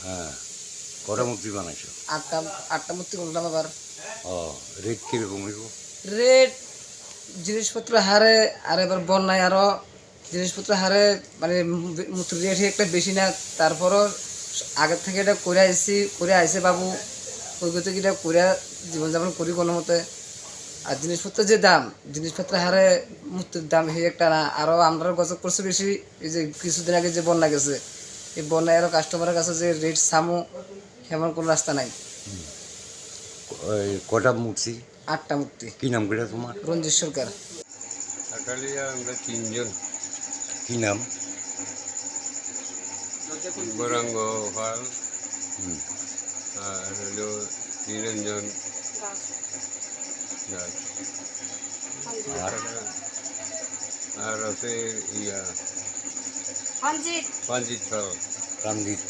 হ্যাঁ, কটা মূর্তি বানাইছো? আটটা আটটা মূর্তি করলাম আবার। ও, রেট কিরকম হইব? রেট জিনিসপত্র হারে আর এবার বন্যায় আরো জিনিসপত্র হারে মানে মূর্তির রেট একটা বেশি না। তারপরও আগের থেকে এটা করে আইছে বাবু, ওই গতি এটা করে জীবনযাপন করি কোনো মতে। আর জিনিসপত্রের যে দাম, জিনিসপত্রের হারে মূর্তির দাম সেই একটা না। আরও আমরা গজব করছে বেশি। এই যে কিছুদিন আগে যে বন্যা গেছে, এই বন্যায় আরও কাস্টমারের কাছে যে রেট সামু এমন কোনো রাস্তা নাই। ওই কটা মূর্তি? আটটা মূর্তি। কি নাম করে তোমার? রঞ্জিত সরকার। আকালিয়া আমরা 3 জন। কি নাম? গৌরাঙ্গ পাল হুম। আর হলো নিরঞ্জন দাস। আর আর আছে ইয়া Hanjit. পাঞ্জিত পাল। কান্দিত